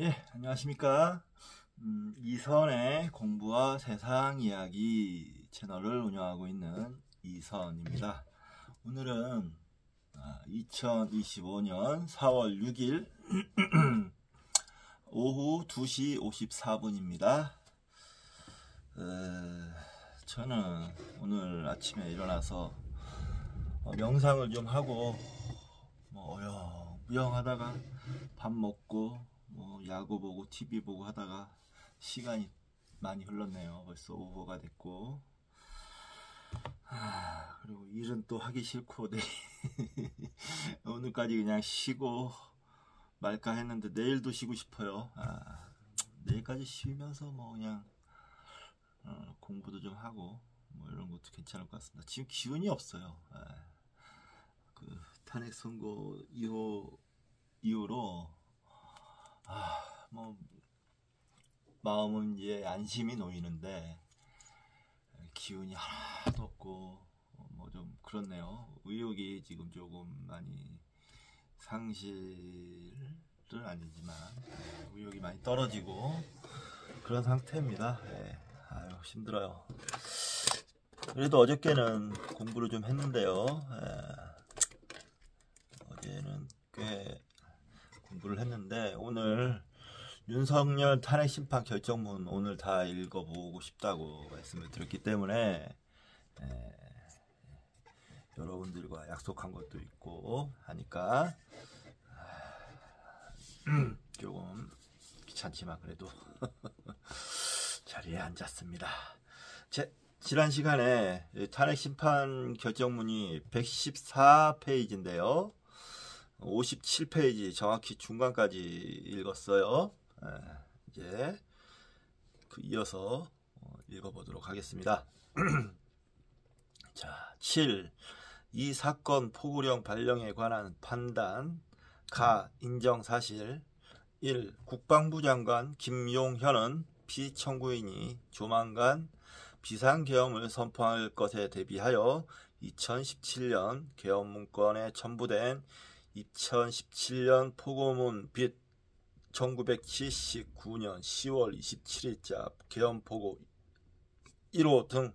예, 안녕하십니까. 이선의 공부와 세상 이야기 채널을 운영하고 있는 이선입니다. 오늘은 2025년 4월 6일 오후 2시 54분입니다. 저는 오늘 아침에 일어나서 명상을 좀 하고 어영부영 하다가 밥 먹고 야구 보고 TV 보고 하다가 시간이 많이 흘렀네요. 벌써 오후가 됐고, 그리고 일은 또 하기 싫고 오늘까지 그냥 쉬고 말까 했는데 내일도 쉬고 싶어요. 내일까지 쉬면서 그냥 공부도 좀 하고 이런 것도 괜찮을 것 같습니다. 지금 기운이 없어요. 그 탄핵 선고 이후로 마음은 이제 안심이 놓이는데 기운이 하나도 없고 좀 그렇네요. 의욕이 지금 조금 많이 상실은 아니지만 의욕이 많이 떨어지고 그런 상태입니다. 아유, 힘들어요. 그래도 어저께는 공부를 좀 했는데요. 어제는 꽤 공부를 했는데 오늘 윤석열 탄핵 심판 결정문 오늘 다 읽어보고 싶다고 말씀을 드렸기 때문에 여러분들과 약속한 것도 있고 하니까 조금 귀찮지만 그래도 자리에 앉았습니다. 지난 시간에 탄핵 심판 결정문이 114페이지인데요. 57페이지 정확히 중간까지 읽었어요. 이제 이어서 읽어보도록 하겠습니다. 자, 7. 이 사건 포고령 발령에 관한 판단. 인정사실. 1. 국방부 장관 김용현은 피청구인이 조만간 비상계엄을 선포할 것에 대비하여 2017년 계엄문건에 첨부된 2017년 포고문 빚 1979년 10월 27일자 계엄포고 1호 등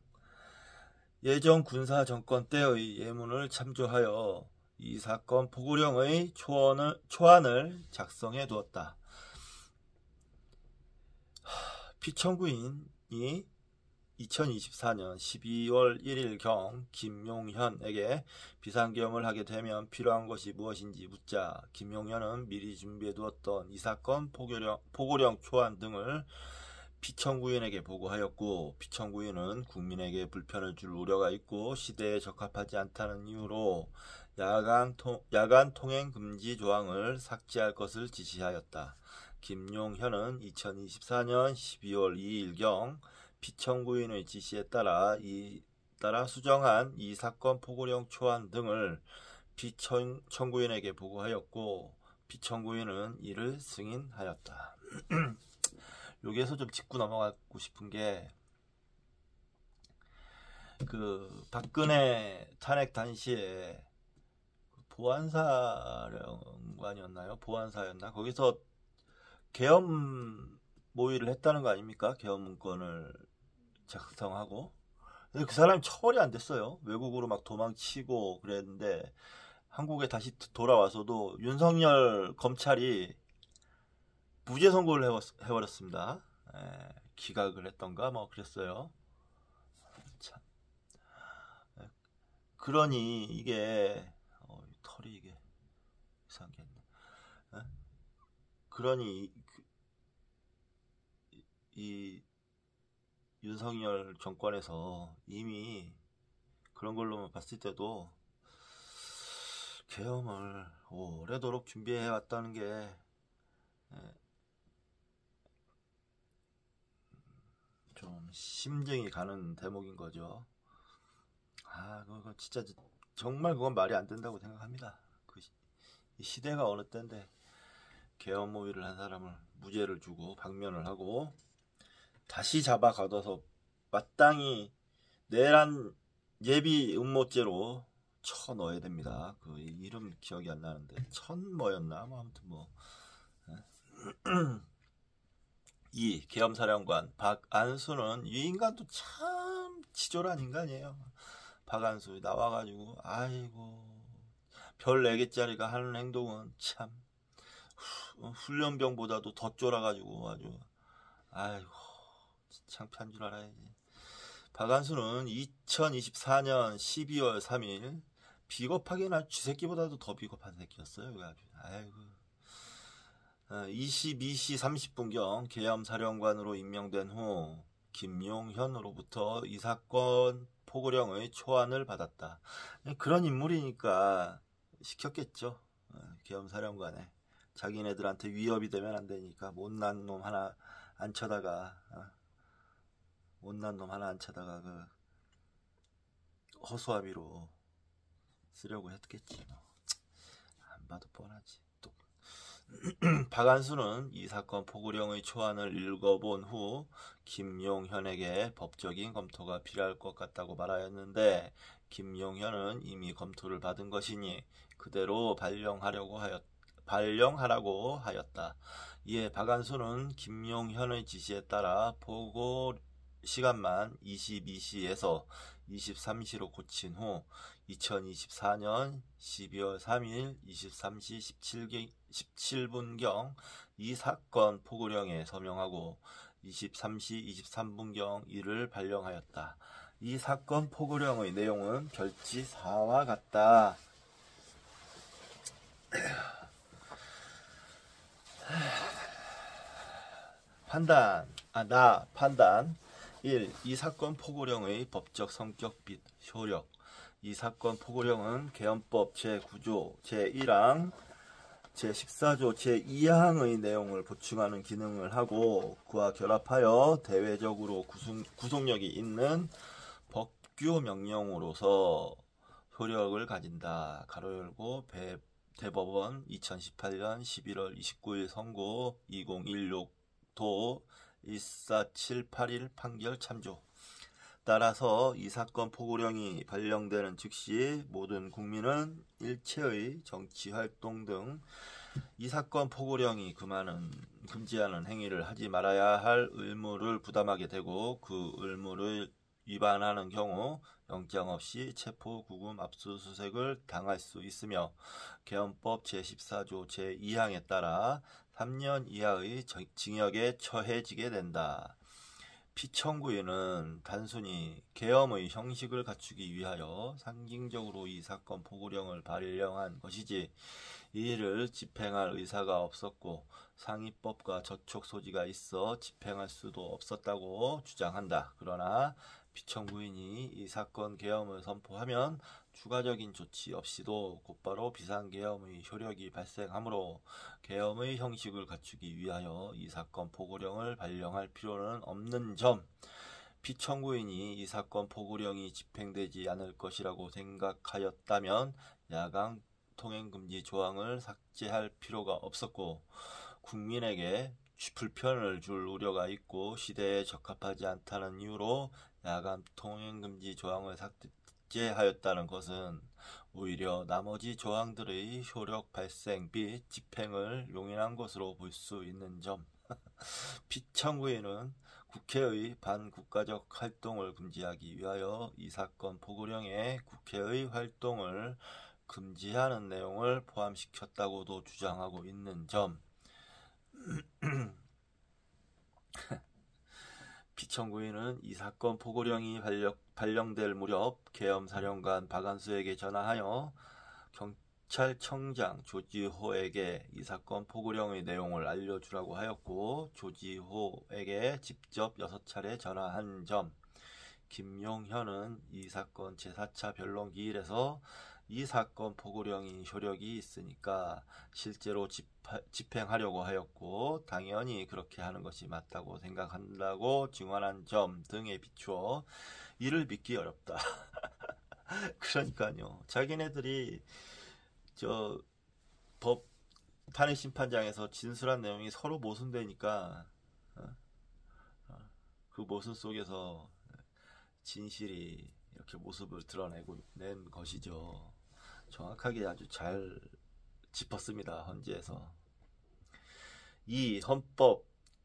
예전 군사정권 때의 예문을 참조하여 이 사건 포고령의 초안을 작성해 두었다. 피청구인이 2024년 12월 1일경 김용현에게 비상계엄을 하게 되면 필요한 것이 무엇인지 묻자 김용현은 미리 준비해두었던 이 사건 포고령 초안 등을 피청구인에게 보고하였고, 피청구인은 국민에게 불편을 줄 우려가 있고 시대에 적합하지 않다는 이유로 야간 통행 금지 조항을 삭제할 것을 지시하였다. 김용현은 2024년 12월 2일경 피청구인의 지시에 따라 수정한 이 사건 포고령 초안 등을 피청구인에게 보고하였고, 피청구인은 이를 승인하였다. 여기에서 좀 짚고 넘어가고 싶은 게, 박근혜 탄핵 당시에 보안사령관이었나요? 보안사였나? 거기서 계엄 모의를 했다는 거 아닙니까? 계엄 문건을 작성하고. 근데 그 사람이 처벌이 안 됐어요. 외국으로 막 도망치고 그랬는데 한국에 다시 돌아와서도 윤석열 검찰이 무죄 선고를 해버렸습니다. 기각을 했던가 그랬어요. 참. 그러니 이게 털이 이게 이상하게 했네. 그러니 이 윤석열 정권에서 이미 그런 걸로만 봤을 때도 계엄을 오래도록 준비해 왔다는 게 좀 심증이 가는 대목인 거죠. 그거 진짜 정말 그건 말이 안 된다고 생각합니다. 이 시대가 어느 때인데 계엄 모의를 한 사람을 무죄를 주고 방면을 하고 다시 잡아 가둬서 마땅히 내란 예비 음모죄로 쳐 넣어야 됩니다. 그 이름 기억이 안 나는데 천 뭐였나 아무튼 이 계엄사령관 박안수는 이 인간도 참 치졸한 인간이에요. 박안수 나와가지고 아이고 별 4개짜리가 하는 행동은 참 훈련병보다도 더 쫄아가지고 아주 아이고 창피한 줄 알아야지. 박안수는 2024년 12월 3일 비겁하게는 쥐새끼보다도 더 비겁한 새끼였어요. 아주 아이고 22시 30분경 계엄사령관으로 임명된 후 김용현으로부터 이 사건 포고령의 초안을 받았다. 그런 인물이니까 시켰겠죠. 계엄사령관에 자기네들한테 위협이 되면 안 되니까 못난 놈 하나 안 쳐다가 그 허수아비로 쓰려고 했겠지. 안 봐도 뻔하지. 또 박안수는 이 사건 포고령의 초안을 읽어본 후 김용현에게 법적인 검토가 필요할 것 같다고 말하였는데 김용현은 이미 검토를 받은 것이니 그대로 발령하라고 하였다. 이에 박안수는 김용현의 지시에 따라 포고 시간만 22시에서 23시로 고친 후 2024년 12월 3일 23시 17분경 이 사건 포고령에 서명하고 23시 23분경 이를 발령하였다. 이 사건 포고령의 내용은 별지사와 같다. 판단 1. 이 사건 포고령의 법적 성격 및 효력. 이 사건 포고령은 계엄법 제9조 제1항 제14조 제2항의 내용을 보충하는 기능을 하고 그와 결합하여 대외적으로 구속력이 있는 법규 명령으로서 효력을 가진다. 가로 열고 대법원 2018년 11월 29일 선고 2016도 14781 판결 참조. 따라서 이 사건 포고령이 발령되는 즉시 모든 국민은 일체의 정치활동 등 이 사건 포고령이 금지하는 행위를 하지 말아야 할 의무를 부담하게 되고 그 의무를 위반하는 경우 영장 없이 체포, 구금, 압수수색을 당할 수 있으며 계엄법 제14조 제2항에 따라 3년 이하의 징역에 처해지게 된다. 피청구인은 단순히 계엄의 형식을 갖추기 위하여 상징적으로 이 사건 포고령을 발령한 것이지 이를 집행할 의사가 없었고 상위법과 저촉 소지가 있어 집행할 수도 없었다고 주장한다. 그러나 피청구인이 이 사건 계엄을 선포하면 추가적인 조치 없이도 곧바로 비상계엄의 효력이 발생하므로 계엄의 형식을 갖추기 위하여 이 사건 포고령을 발령할 필요는 없는 점, 피청구인이 이 사건 포고령이 집행되지 않을 것이라고 생각하였다면 야간 통행금지 조항을 삭제할 필요가 없었고 국민에게 불편을 줄 우려가 있고 시대에 적합하지 않다는 이유로 야간 통행금지 조항을 삭제하였다는 것은 오히려 나머지 조항들의 효력 발생 및 집행을 용인한 것으로 볼 수 있는 점. 피청구인은 국회의 반국가적 활동을 금지하기 위하여 이 사건 포고령에 국회의 활동을 금지하는 내용을 포함시켰다고도 주장하고 있는 점. 피청구인은 이 사건 포고령이 발령될 무렵 계엄사령관 박안수에게 전화하여 경찰청장 조지호에게 이 사건 포고령의 내용을 알려주라고 하였고 조지호에게 직접 6차례 전화한 점. 김용현은 이 사건 제4차 변론기일에서 이 사건 포고령이 효력이 있으니까 실제로 집행하려고 하였고 당연히 그렇게 하는 것이 맞다고 생각한다고 증언한 점 등에 비추어 이를 믿기 어렵다. 그러니까요. 자기네들이 법 탄핵심판장에서 진술한 내용이 서로 모순되니까 그 모순 속에서 진실이 이렇게 모습을 드러내고 낸 것이죠. 정확하게 아주 잘 짚었습니다. 헌지에서. 이 헌법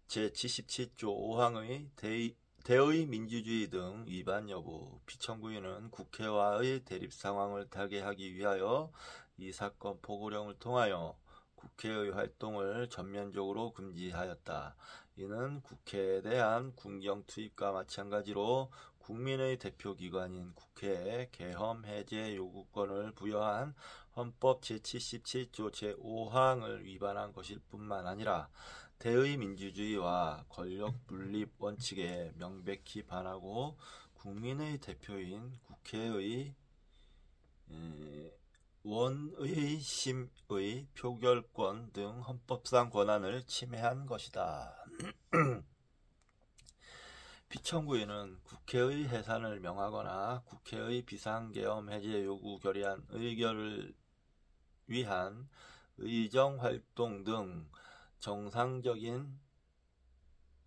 제77조 5항의 대의 민주주의 등 위반 여부. 피청구인은 국회와의 대립 상황을 타개하기 위하여 이 사건 포고령을 통하여 국회의 활동을 전면적으로 금지하였다. 이는 국회에 대한 군경 투입과 마찬가지로 국민의 대표기관인 국회에 계엄 해제 요구권을 부여한 헌법 제77조 제5항을 위반한 것일 뿐만 아니라 대의 민주주의와 권력 분립 원칙에 명백히 반하고 국민의 대표인 국회의 원의심의 표결권 등 헌법상 권한을 침해한 것이다. 피청구인은 국회의 해산을 명하거나 국회의 비상계엄 해제 요구 결의안 의결을 위한 의정활동 등 정상적인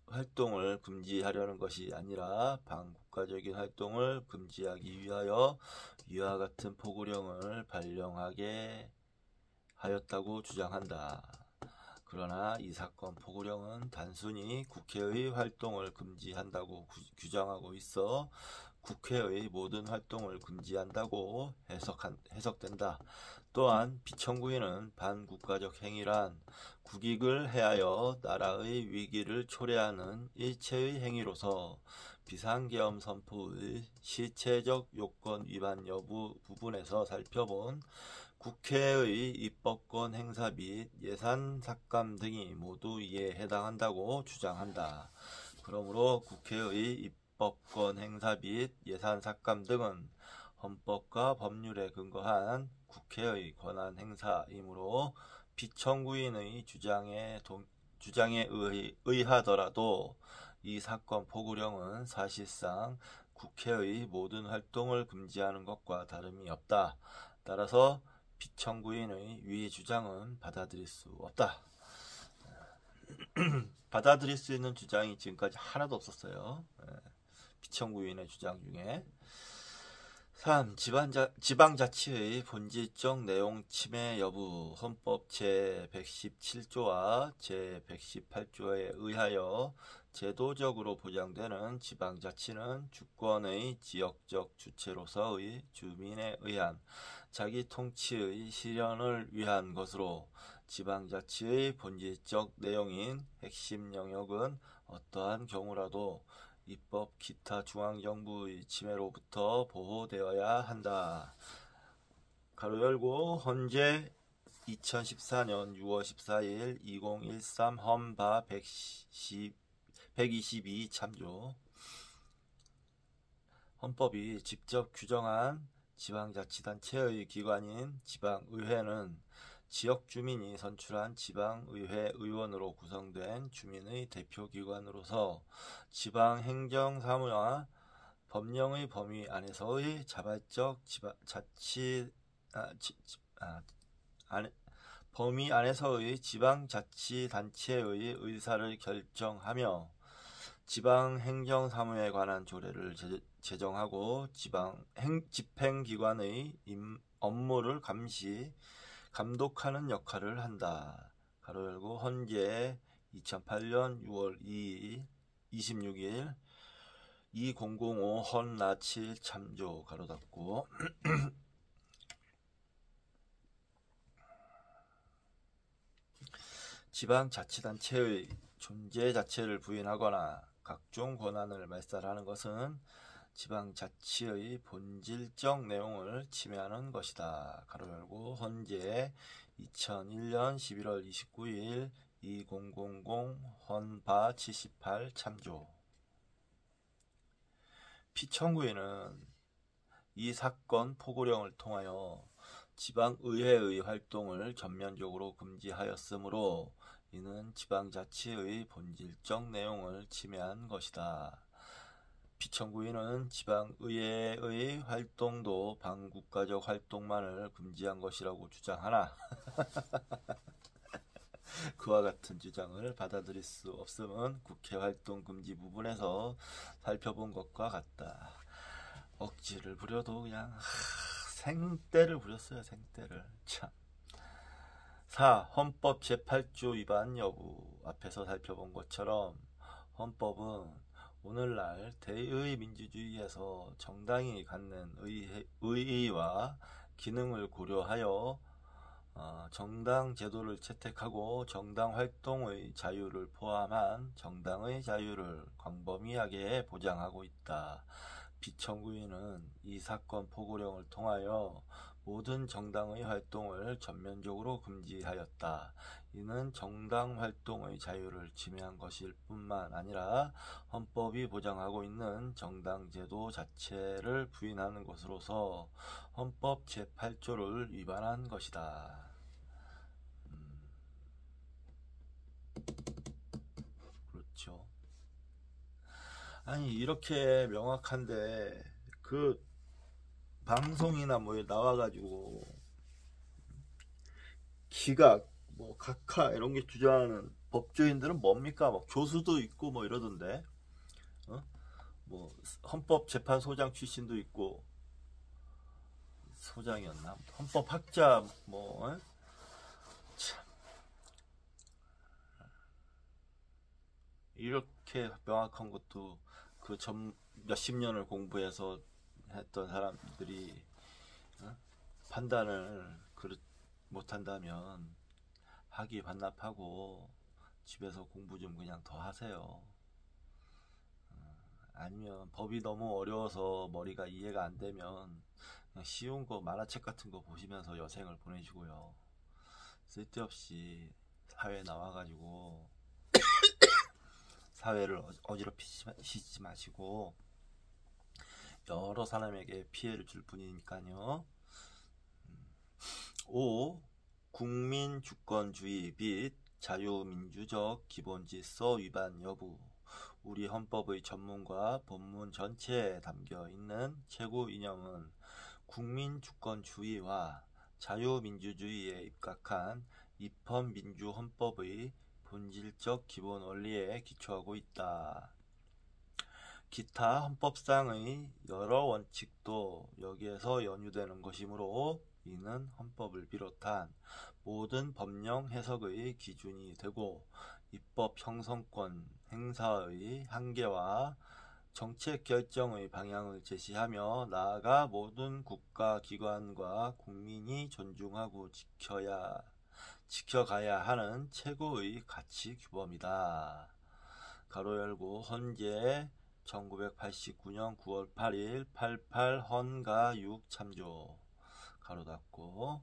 활동을 금지하려는 것이 아니라 반국가적인 활동을 금지하기 위하여 이와 같은 포고령을 발령하게 하였다고 주장한다. 그러나 이 사건 포고령은 단순히 국회의 활동을 금지한다고 규정하고 있어 국회의 모든 활동을 금지한다고 해석된다. 또한 피청구인은 반국가적 행위란 국익을 해하여 나라의 위기를 초래하는 일체의 행위로서 비상계엄 선포의 실체적 요건 위반 여부 부분에서 살펴본 국회의 입법권 행사 및 예산 삭감 등이 모두 이에 해당한다고 주장한다. 그러므로 국회의 입법권 행사 및 예산 삭감 등은 헌법과 법률에 근거한 국회의 권한 행사이므로 피청구인의 주장에 의하더라도 이 사건 포고령은 사실상 국회의 모든 활동을 금지하는 것과 다름이 없다. 따라서 피청구인의 위 주장은 받아들일 수 없다. 받아들일 수 있는 주장이 지금까지 하나도 없었어요. 피청구인의 주장 중에. 3. 지방자치의 본질적 내용 침해 여부. 헌법 제117조와 제118조에 의하여 제도적으로 보장되는 지방자치는 주권의 지역적 주체로서의 주민에 의한 자기 통치의 실현을 위한 것으로 지방자치의 본질적 내용인 핵심 영역은 어떠한 경우라도 입법 기타 중앙정부의 침해로부터 보호되어야 한다. 가로 열고 헌재 2014년 6월 14일 2013 헌바 122 참조. 헌법이 직접 규정한 지방자치단체의 기관인 지방의회는 지역 주민이 선출한 지방의회 의원으로 구성된 주민의 대표기관으로서 지방행정사무와 법령의 범위 안에서의 자발적 범위 안에서의 지방자치단체의 의사를 결정하며 지방행정사무에 관한 조례를 제정하고 집행기관의 업무를 감독하는 역할을 한다. 가로 열고 헌재 2008년 6월 26일 2005 헌나 7 참조 가로 닫고. 지방자치단체의 존재 자체를 부인하거나 각종 권한을 말살하는 것은 지방자치의 본질적 내용을 침해하는 것이다. 가로 열고 헌재 2001년 11월 29일 2000 헌바 78 참조. 피청구인은 이 사건 포고령을 통하여 지방의회의 활동을 전면적으로 금지하였으므로 이는 지방자치의 본질적 내용을 침해한 것이다. 피청구인은 지방의회의 활동도 반국가적 활동만을 금지한 것이라고 주장하나 그와 같은 주장을 받아들일 수 없음은 국회 활동 금지 부분에서 살펴본 것과 같다. 억지를 부려도 그냥 생떼를 부렸어요. 생떼를. 참. 4. 헌법 제8조 위반 여부. 앞에서 살펴본 것처럼 헌법은 오늘날 대의 민주주의에서 정당이 갖는 의의와 기능을 고려하여 정당 제도를 채택하고 정당 활동의 자유를 포함한 정당의 자유를 광범위하게 보장하고 있다. 비청구인은 이 사건 포고령을 통하여 모든 정당의 활동을 전면적으로 금지하였다. 이는 정당 활동의 자유를 침해한 것일 뿐만 아니라 헌법이 보장하고 있는 정당 제도 자체를 부인하는 것으로서 헌법 제8조를 위반한 것이다. 그렇죠. 아니 이렇게 명확한데 그 방송이나 뭐에 나와가지고 기각 뭐 각하 이런 게 주장하는 법조인들은 뭡니까? 막 교수도 있고 뭐 이러던데, 뭐 헌법재판소장 출신도 있고, 소장이었나? 헌법학자 뭐 참 이렇게 명확한 것도 그 몇십 년을 공부해서 했던 사람들이 판단을 못한다면 학위 반납하고 집에서 공부 좀 그냥 더 하세요. 아니면 법이 너무 어려워서 머리가 이해가 안 되면 그냥 쉬운 거 만화책 같은 거 보시면서 여생을 보내시고요. 쓸데없이 사회에 나와가지고 사회를 어지럽히지 마시고 여러 사람에게 피해를 줄 뿐이니까요. 5. 국민주권주의 및 자유민주적 기본질서 위반 여부. 우리 헌법의 전문과 본문 전체에 담겨있는 최고 이념은 국민주권주의와 자유민주주의에 입각한 입헌민주헌법의 본질적 기본 원리에 기초하고 있다. 기타 헌법상의 여러 원칙도 여기에서 연유되는 것이므로 이는 헌법을 비롯한 모든 법령 해석의 기준이 되고 입법 형성권 행사의 한계와 정책 결정의 방향을 제시하며 나아가 모든 국가기관과 국민이 존중하고 지켜가야 하는 최고의 가치 규범이다. 가로 열고 헌재 1989년 9월 8일 88 헌가 6 참조 가로 닫고.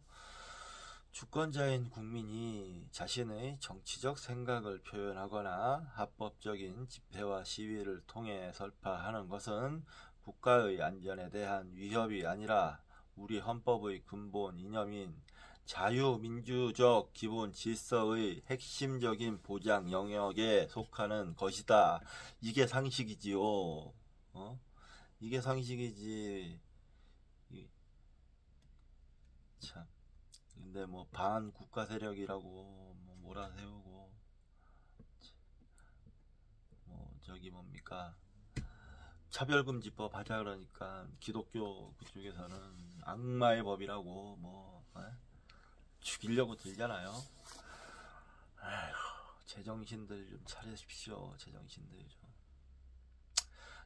주권자인 국민이 자신의 정치적 생각을 표현하거나 합법적인 집회와 시위를 통해 설파하는 것은 국가의 안전에 대한 위협이 아니라 우리 헌법의 근본 이념인 자유민주적 기본 질서의 핵심적인 보장 영역에 속하는 것이다. 이게 상식이지요. 이게 상식이지. 참. 근데 뭐 반국가 세력이라고 뭐 몰아세우고 뭐 저기 뭡니까 차별금지법 하자 그러니까 기독교 그쪽에서는 악마의 법이라고 뭐 죽이려고 들잖아요. 아휴, 제정신들 좀 차리십시오. 제정신들 좀.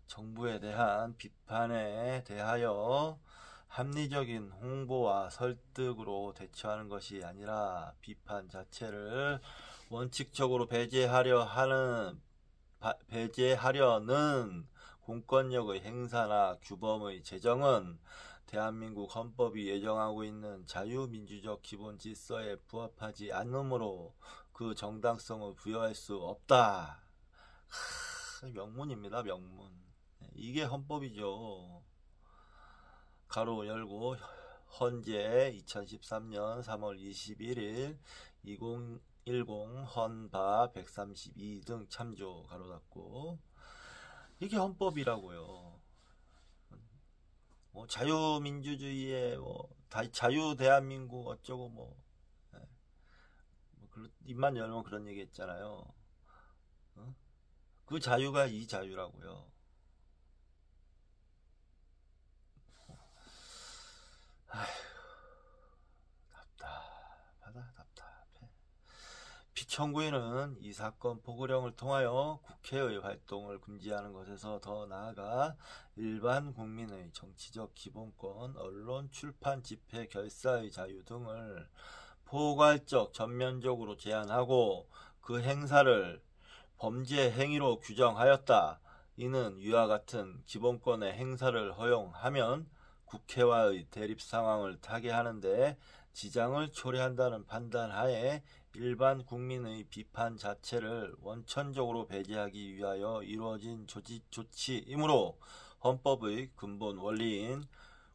정부에 대한 비판에 대하여 합리적인 홍보와 설득으로 대처하는 것이 아니라 비판 자체를 원칙적으로 배제하려는 공권력의 행사나 규범의 제정은 대한민국 헌법이 예정하고 있는 자유민주적 기본 질서에 부합하지 않으므로 그 정당성을 부여할 수 없다. 명문입니다. 명문. 이게 헌법이죠. 가로 열고 헌재 2013년 3월 21일 2010 헌바 132 등 참조 가로 닫고. 이게 헌법이라고요. 뭐 자유민주주의에 뭐 자유 대한민국 어쩌고 뭐 입만 열면 그런 얘기 했잖아요. 그 자유가 이 자유라고요. 답답해. 청구인은 이 사건 포고령을 통하여 국회의 활동을 금지하는 것에서 더 나아가 일반 국민의 정치적 기본권, 언론, 출판, 집회, 결사의 자유 등을 포괄적 전면적으로 제한하고 그 행사를 범죄 행위로 규정하였다. 이는 위와 같은 기본권의 행사를 허용하면 국회와의 대립 상황을 타개하는 데 지장을 초래한다는 판단하에 일반 국민의 비판 자체를 원천적으로 배제하기 위하여 이루어진 조치이므로 헌법의 근본 원리인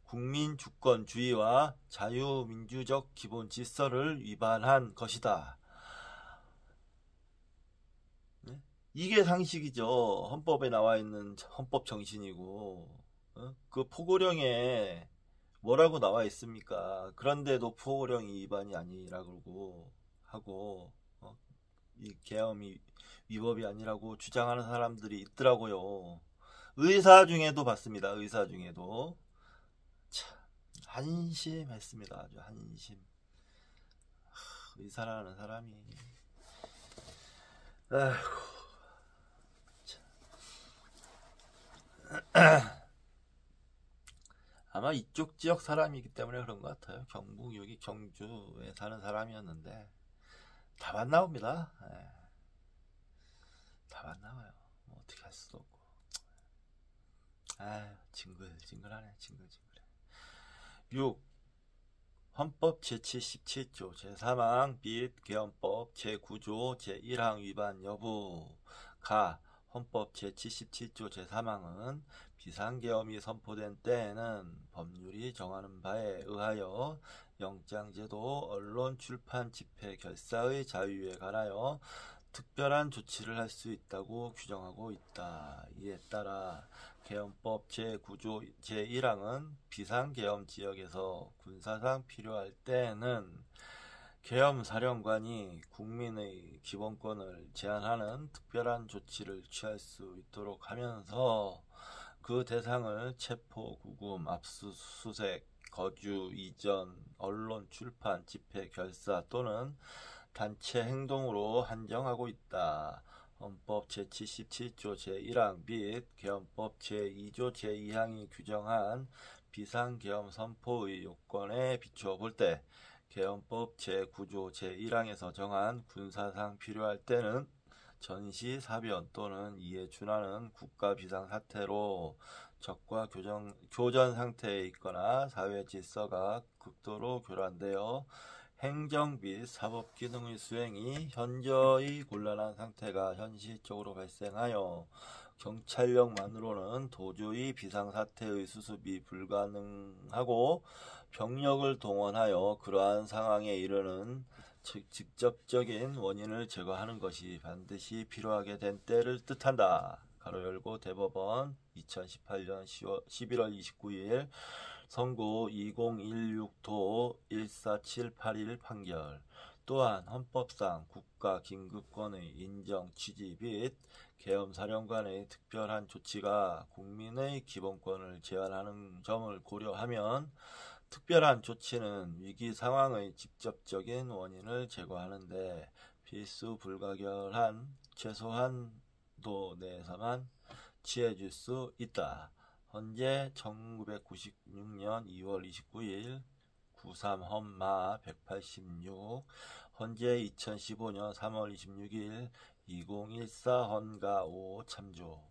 국민주권주의와 자유민주적 기본 질서를 위반한 것이다. 이게 상식이죠. 헌법에 나와 있는 헌법 정신이고, 그 포고령에 뭐라고 나와 있습니까? 그런데도 포고령이 위반이 아니라 그러고 하고, 이 계엄이 위법이 아니라고 주장하는 사람들이 있더라고요. 의사 중에도 봤습니다. 의사 중에도. 참 한심했습니다. 아주 한심. 의사라는 사람이. 아이고. 아마 이쪽 지역 사람이기 때문에 그런 것 같아요. 경북 여기 경주에 사는 사람이었는데 다 만나옵니다. 다 만나와요. 뭐 어떻게 할 수도 없고. 아유 징글징글하네. 징글징글해. 6. 헌법 제77조 제3항 및 개헌법 제9조 제1항 위반 여부. 가. 헌법 제77조 제3항은 비상계엄이 선포된 때에는 법률이 정하는 바에 의하여 영장제도, 언론, 출판, 집회, 결사의 자유에 관하여 특별한 조치를 할 수 있다고 규정하고 있다. 이에 따라 계엄법 제9조 제1항은 비상계엄 지역에서 군사상 필요할 때에는 계엄사령관이 국민의 기본권을 제한하는 특별한 조치를 취할 수 있도록 하면서 그 대상을 체포, 구금, 압수수색, 거주, 이전, 언론, 출판, 집회, 결사 또는 단체 행동으로 한정하고 있다. 헌법 제77조 제1항 및 계엄법 제2조 제2항이 규정한 비상계엄 선포의 요건에 비추어 볼 때 계엄법 제9조 제1항에서 정한 군사상 필요할 때는 전시, 사변 또는 이에 준하는 국가 비상사태로 적과 교전 상태에 있거나 사회 질서가 극도로 교란되어 행정 및 사법 기능의 수행이 현저히 곤란한 상태가 현실적으로 발생하여 경찰력만으로는 도저히 비상사태의 수습이 불가능하고 병력을 동원하여 그러한 상황에 이르는 직접적인 원인을 제거하는 것이 반드시 필요하게 된 때를 뜻한다. 가로 열고 대법원 2018년 11월 29일 선고 2016도 14781 판결. 또한 헌법상 국가 긴급권의 인정 취지 및 계엄사령관의 특별한 조치가 국민의 기본권을 제한하는 점을 고려하면 특별한 조치는 위기 상황의 직접적인 원인을 제거하는데 필수 불가결한 최소한도 내에서만 취해줄 수 있다. 현재 1996년 2월 29일 93헌마 186 현재 2015년 3월 26일 2014헌가 5 참조.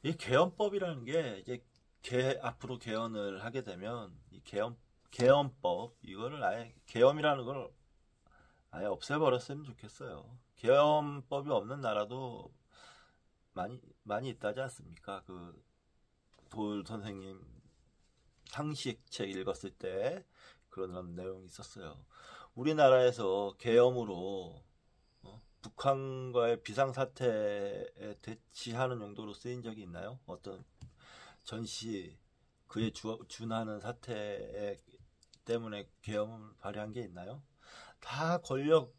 이 개헌법이라는 게 이제 앞으로 개헌을 하게 되면 이 개헌법 이거를 아예 계엄이라는 걸 아예 없애버렸으면 좋겠어요. 계엄법이 없는 나라도 많이 있다지 않습니까? 그 돌 선생님 상식책 읽었을 때 그런 내용이 있었어요. 우리나라에서 계엄으로 북한과의 비상사태에 대치하는 용도로 쓰인 적이 있나요? 어떤 전시 그에 준하는 사태 때문에 계엄을 발휘한 게 있나요? 다 권력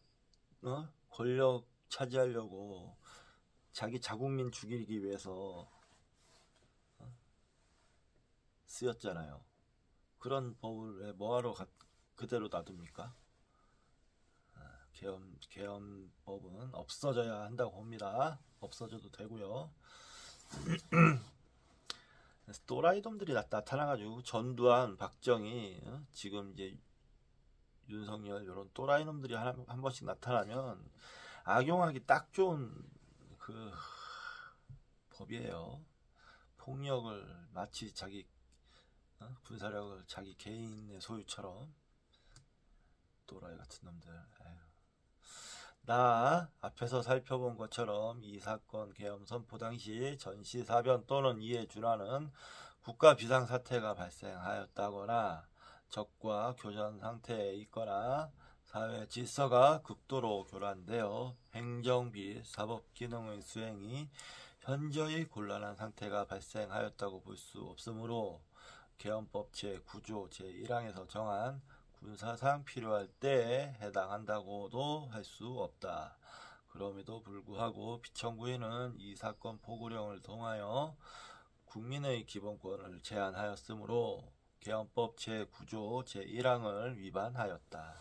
차지하려고 자기 자국민 죽이기 위해서 쓰였잖아요. 그런 법을 왜 뭐하러 그대로 놔둡니까? 계엄법은 없어져야 한다고 봅니다. 없어져도 되고요. 또라이놈들이 나타나가지고 전두환, 박정희, 지금 이제 윤석열 이런 또라이놈들이 한 번씩 나타나면 악용하기 딱 좋은 그 법이에요. 폭력을 마치 자기 군사력을 자기 개인의 소유처럼. 또라이 같은 놈들. 에휴. 나 앞에서 살펴본 것처럼 이 사건 계엄 선포 당시 전시사변 또는 이에 준하는 국가 비상사태가 발생하였다거나 적과 교전 상태에 있거나 사회 질서가 극도로 교란되어 행정 및 사법 기능의 수행이 현저히 곤란한 상태가 발생하였다고 볼 수 없으므로 계엄법 제9조 제1항에서 정한 군사상 필요할 때에 해당한다고도 할 수 없다. 그럼에도 불구하고 피청구인은 이 사건 포고령을 통하여 국민의 기본권을 제한하였으므로 계엄법 제9조 제1항을 위반하였다.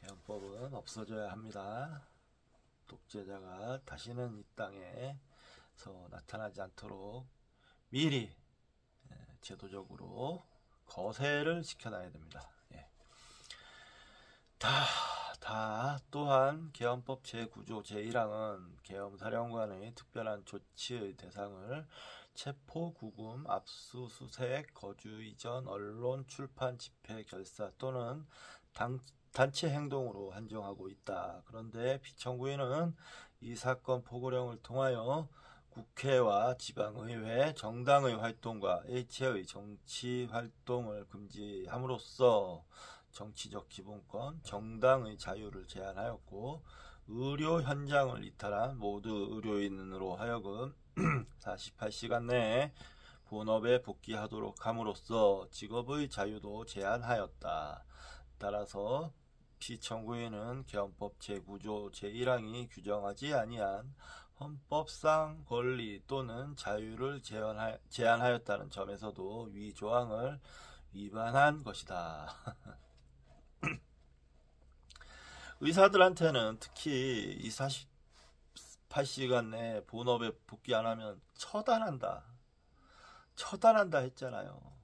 계엄법은 없어져야 합니다. 독재자가 다시는 이 땅에서 나타나지 않도록 미리 제도적으로 거세를 시켜놔야 됩니다. 또한 계엄법 제9조 제1항은 계엄사령관의 특별한 조치의 대상을 체포, 구금, 압수수색, 거주 이전, 언론, 출판, 집회, 결사 또는 단체 행동으로 한정하고 있다. 그런데 피청구인은 이 사건 포고령을 통하여 국회와 지방의회, 정당의 활동과 일체의 정치 활동을 금지함으로써 정치적 기본권, 정당의 자유를 제한하였고 의료 현장을 이탈한 모두 의료인으로 하여금 48시간 내에 본업에 복귀하도록 함으로써 직업의 자유도 제한하였다. 따라서 피청구인은 계엄법 제9조 제1항이 규정하지 아니한 헌법상 권리 또는 자유를 제한하였다는 점에서도 위 조항을 위반한 것이다. 의사들한테는 특히 이 48시간 내에 본업에 복귀 안 하면 처단한다 했잖아요.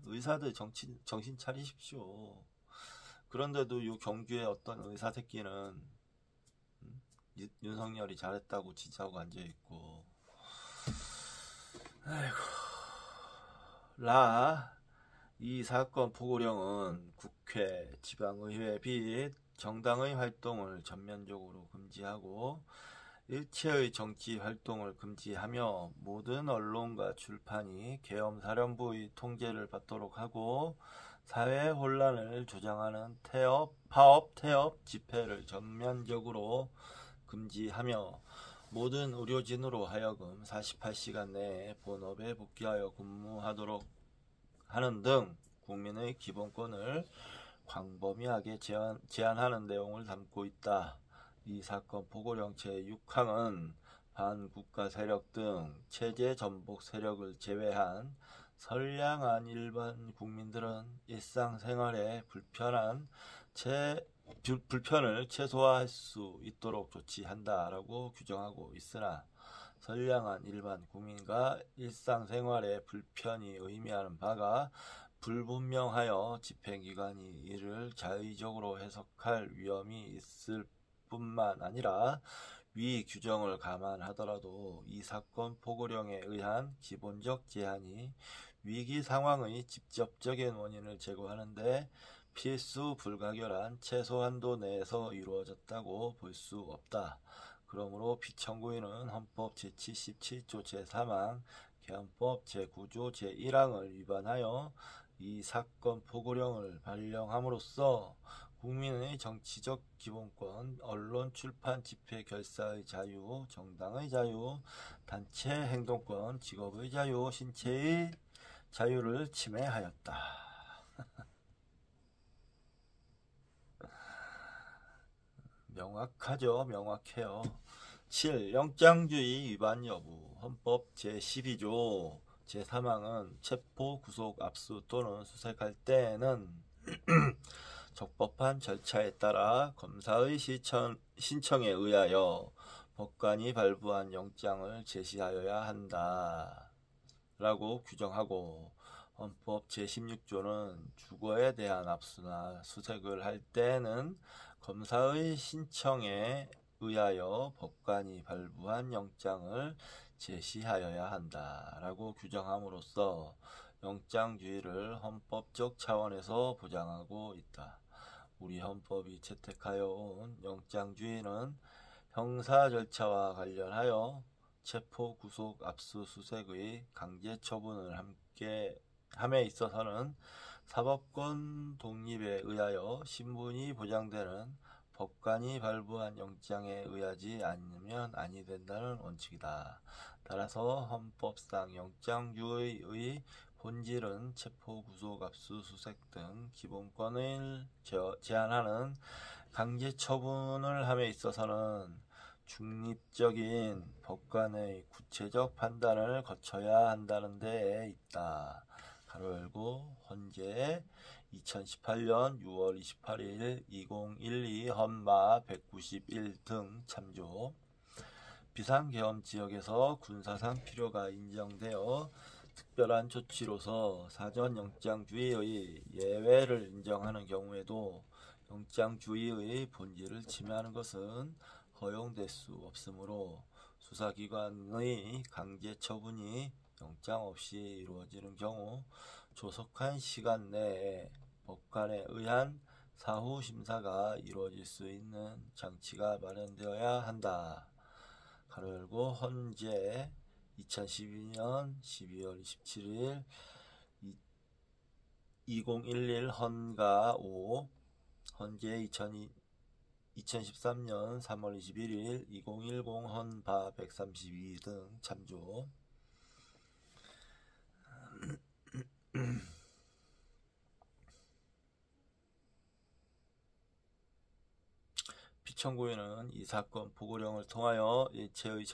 의사들 정신 차리십시오. 그런데도 이 경주의 어떤 의사 새끼는 윤석열이 잘했다고 지지하고 앉아있고. 아이고. 이 사건 포고령은 국회, 지방의회 및 정당의 활동을 전면적으로 금지하고 일체의 정치 활동을 금지하며 모든 언론과 출판이 계엄사령부의 통제를 받도록 하고 사회 혼란을 조장하는 파업, 태업, 집회를 전면적으로 금지하며 모든 의료진으로 하여금 48시간 내에 본업에 복귀하여 근무하도록 하는 등 국민의 기본권을 광범위하게 제한하는 내용을 담고 있다. 이 사건 포고령 제6항은 반국가 세력 등 체제 전복 세력을 제외한 선량한 일반 국민들은 일상생활에 불편을 최소화할 수 있도록 조치한다라고 규정하고 있으나 선량한 일반 국민과 일상생활의 불편이 의미하는 바가 불분명하여 집행기관이 이를 자의적으로 해석할 위험이 있을 뿐만 아니라 위 규정을 감안하더라도 이 사건 포고령에 의한 기본적 제한이 위기 상황의 직접적인 원인을 제거하는 데 필수 불가결한 최소한도 내에서 이루어졌다고 볼 수 없다. 그러므로 피청구인은 헌법 제77조 제3항, 계엄법 제9조 제1항을 위반하여 이 사건 포고령을 발령함으로써 국민의 정치적 기본권, 언론, 출판, 집회, 결사의 자유, 정당의 자유, 단체 행동권, 직업의 자유, 신체의 자유를 침해하였다. 명확하죠. 명확해요. 7. 영장주의 위반 여부. 헌법 제12조 제3항은 체포, 구속, 압수 또는 수색할 때에는 적법한 절차에 따라 검사의 신청에 의하여 법관이 발부한 영장을 제시하여야 한다 라고 규정하고, 헌법 제16조는 주거에 대한 압수나 수색을 할 때는 검사의 신청에 의하여 법관이 발부한 영장을 제시하여야 한다 라고 규정함으로써 영장주의를 헌법적 차원에서 보장하고 있다. 우리 헌법이 채택하여 온 영장주의는 형사 절차와 관련하여 체포, 구속, 압수수색의 강제 처분을 함에 있어서는 사법권 독립에 의하여 신분이 보장되는 법관이 발부한 영장에 의하지 않으면 아니 된다는 원칙이다. 따라서 헌법상 영장주의의 본질은 체포, 구속, 압수수색 등 기본권을 제한하는 강제 처분을 함에 있어서는 중립적인 법관의 구체적 판단을 거쳐야 한다는 데에 있다. 가로 열고 헌재 2018년 6월 28일 2012 헌마 191 등 참조. 비상계엄 지역에서 군사상 필요가 인정되어 특별한 조치로서 사전 영장주의의 예외를 인정하는 경우에도 영장주의의 본질을 침해하는 것은 허용될 수 없으므로 수사기관의 강제 처분이 영장 없이 이루어지는 경우 조속한 시간 내에 법관에 의한 사후 심사가 이루어질 수 있는 장치가 마련되어야 한다. 가로 열고 헌재 2012년 12월 27일 2011 헌가 5, 헌재 2013년 3월 21일 2010 헌바 132 등 참조. 피청구인은 이 사건 보고령을 통하여 일체의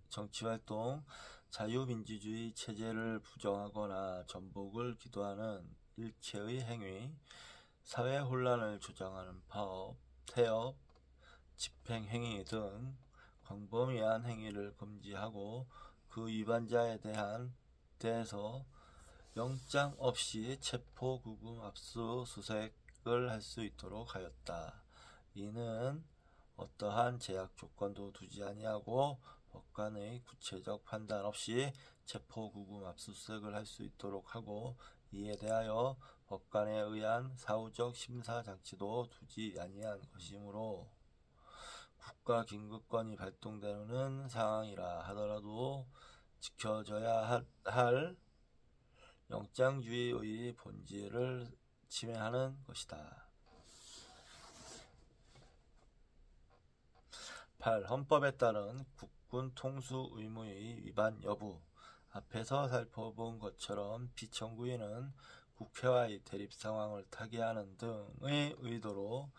정치활동, 자유민주주의 체제를 부정하거나 전복을 기도하는 일체의 행위, 사회 혼란을 조장하는 파업, 태업, 집행행위 등 광범위한 행위를 금지하고 그 위반자에 대해서 영장 없이 체포, 구금, 압수수색을 할 수 있도록 하였다. 이는 어떠한 제약 조건도 두지 아니하고 법관의 구체적 판단 없이 체포, 구금, 압수수색을 할 수 있도록 하고, 이에 대하여 법관에 의한 사후적 심사 장치도 두지 아니한 것이므로 국가긴급권이 발동되는 상황이라 하더라도 지켜져야 할 영장주의의 본질을 침해하는 것이다. 8. 헌법에 따른 국군 통수 의무의 위반 여부. 앞에서 살펴본 것처럼 피청구인은 국회와의 대립 상황을 타개하는 등의 의도로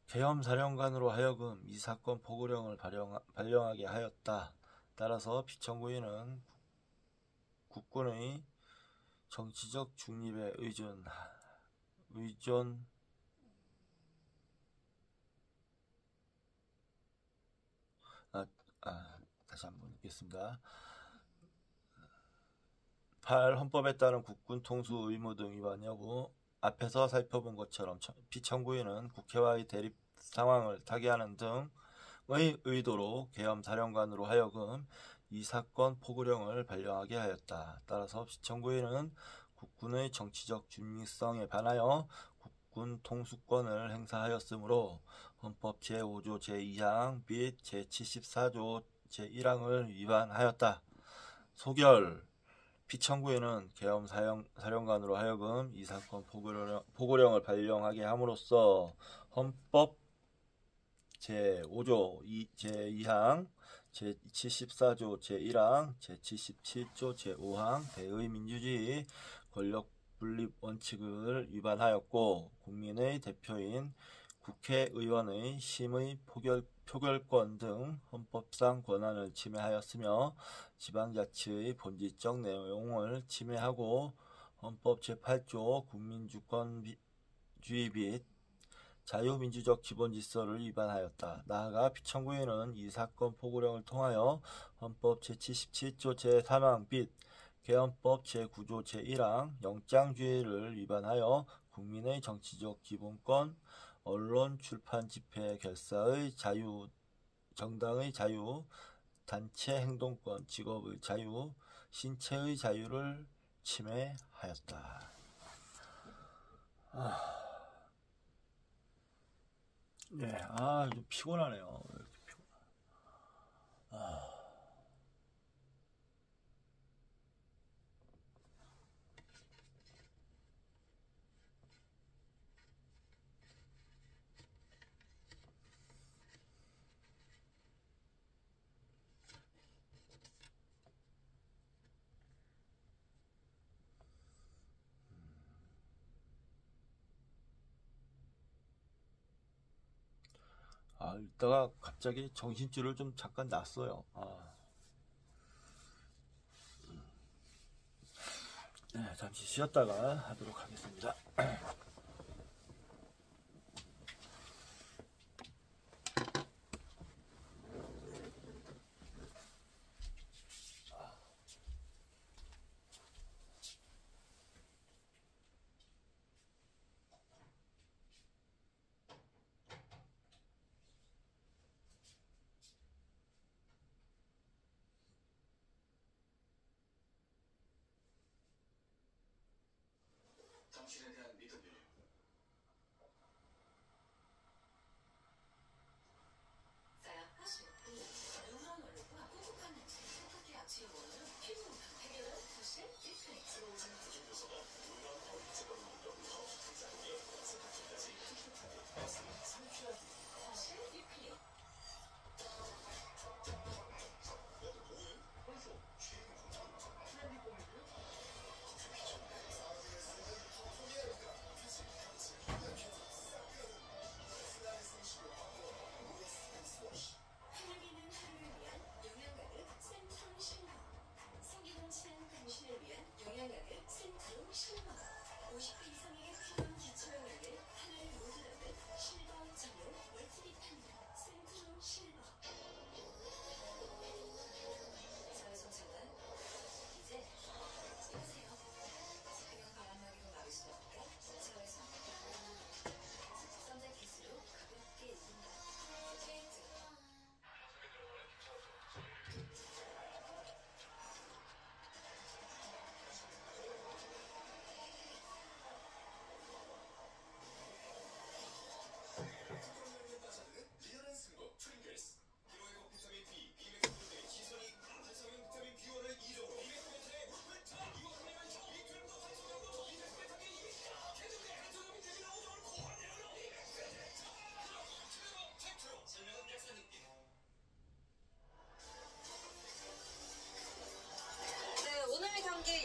계엄사령관으로 하여금 이 사건 보고령을 발령하게 하였다. 따라서 피청구인은 국군의 정치적 중립에 다시 한번 읽겠습니다. 8. 헌법에 따른 국군 통수 의무 등 위반 여부. 앞에서 살펴본 것처럼 피청구인은 국회와의 대립 상황을 타개하는 등의 의도로 계엄사령관으로 하여금 이 사건 포고령을 발령하게 하였다. 따라서 피청구인은 국군의 정치적 중립성에 반하여 국군 통수권을 행사하였으므로 헌법 제5조 제2항 및 제74조 제1항을 위반하였다. 소결. 피청구인은 계엄사령관으로 하여금 이 사건 포고령을 발령하게 함으로써 헌법 제5조 제2항, 제74조 제1항, 제77조 제5항 대의 민주주의 권력분립 원칙을 위반하였고, 국민의 대표인 국회의원의 심의 표결권 등 헌법상 권한을 침해하였으며 지방자치의 본질적 내용을 침해하고 헌법 제8조 국민주권주의 및 자유민주적 기본질서를 위반하였다. 나아가 피청구인은 이 사건 포고령을 통하여 헌법 제77조 제3항 및 개헌법 제9조 제1항 영장주의를 위반하여 국민의 정치적 기본권, 언론, 출판, 집회, 결사의 자유, 정당의 자유, 단체 행동권, 직업의 자유, 신체의 자유를 침해하였다. 네, 좀 피곤하네요. 왜 이렇게 피곤하? 이따가 갑자기 정신줄을 좀 잠깐 놨어요. 네, 잠시 쉬었다가 하도록 하겠습니다. 당신에 대한 믿음이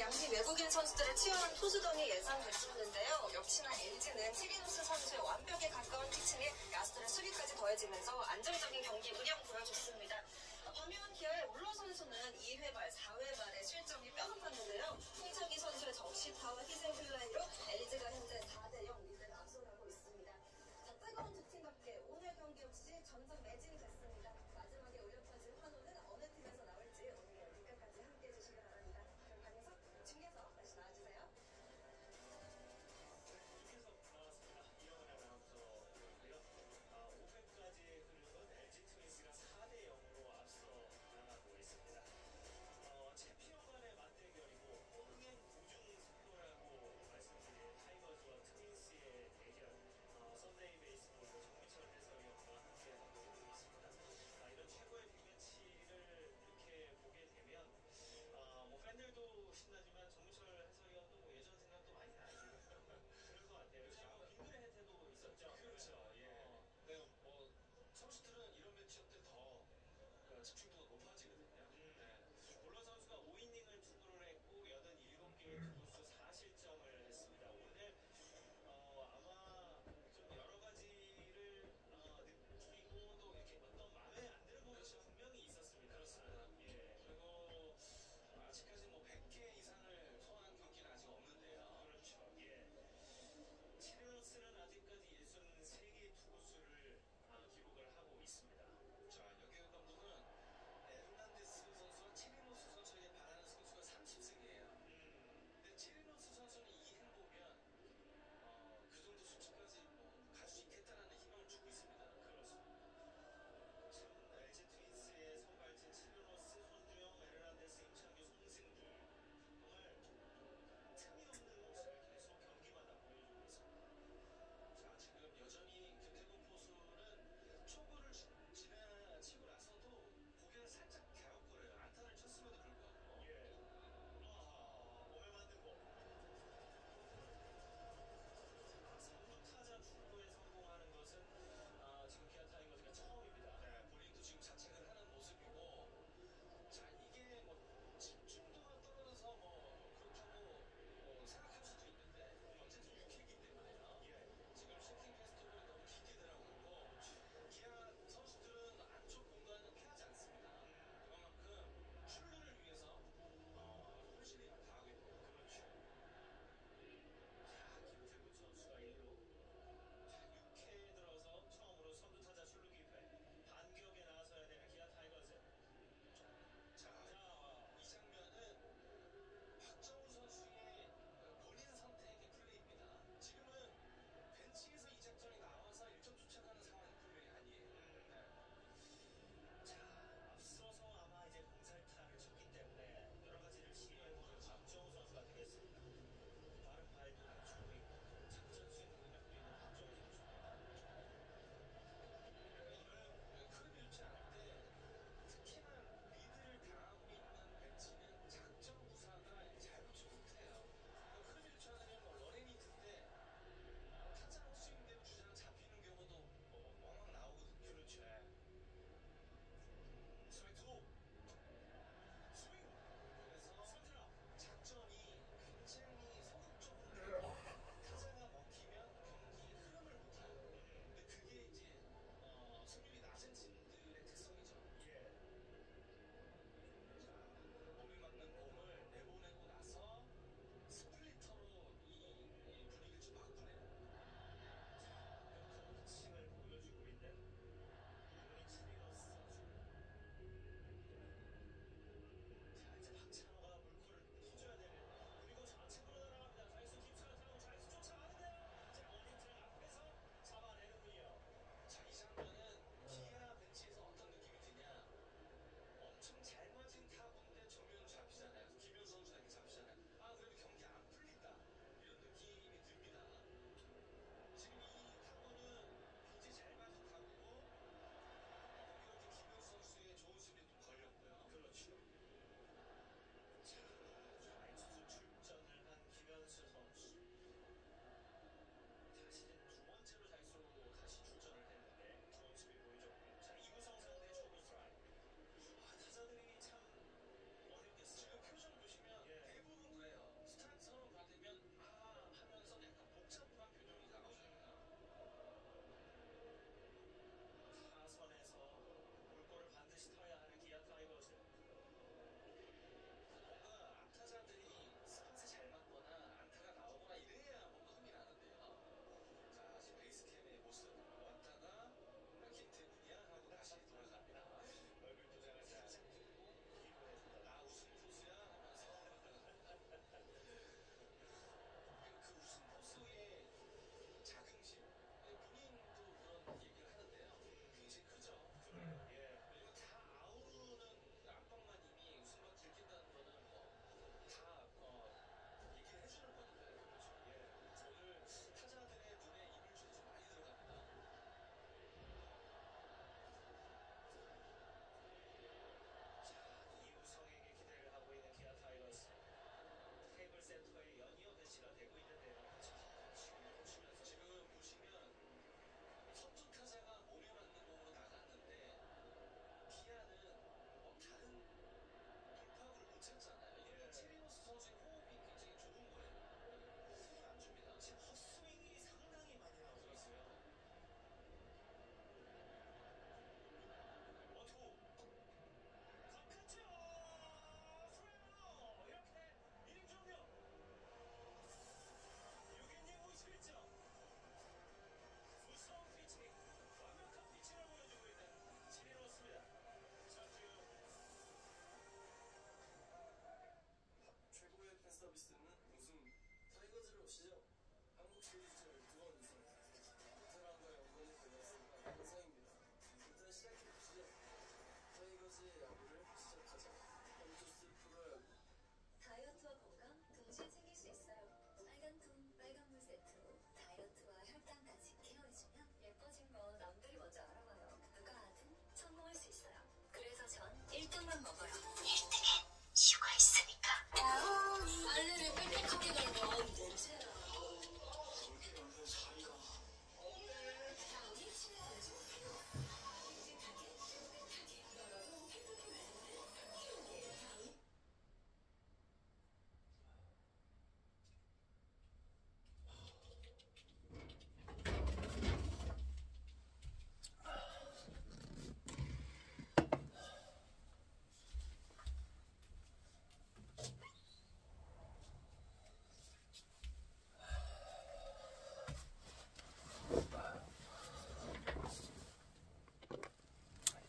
양팀 외국인 선수들의 치열한 투수전이 예상됐었는데요. 역시나 LG는 티리노스 선수의 완벽에 가까운 피칭에 야수들의 수비까지 더해지면서 안정적인 경기 운영 보여줬습니다. 반면 기아의 물러 선수는 2회 말, 4회 말에 실점이 뼈아팠는데요. 홍창기 선수의 적시타와 희생플라이로 LG가 현재 4대0 리드를 앞서가고 있습니다. 자, 뜨거운 두 팀답게 오늘 경기 역시 점점 매진됐습니다. 마지막에 울려 퍼진 환호는 어느 팀에서 나올지 오늘 경기 끝까지 함께해 주시기 바랍니다. 그럼 강혜석 중계석 다시 나와주세요. 챔피언 간의 맞대결이고 흥행 보증 속도라고 말씀드린 타이거즈와 트윈스의 시작해보시죠. 한국 시리즈를 2번 우승, 베테랑과 연봉이 걸렸으니까 영상입니다. 일단 시작해보시죠. 타이거즈의 야구를 시작하자. 컴투스 프로야구. 다이어트와 건강 동시에 챙길 수 있어요. 빨간통 빨간물 세트로 다이어트와 혈당까지 케어해주면 예뻐진 건 남들이 먼저 알아봐요. 누가 하든 성공할 수 있어요. 그래서 전 1등만 먹어요. 1등엔 슈가 있으니까. 빨래를 빽빽하게 걸면 냄새나. 그렇게 만든 자리가 다운이 친해야죠. 묵직하게, 깨끗하게, 널어도 깨끗하게 만드는 다운.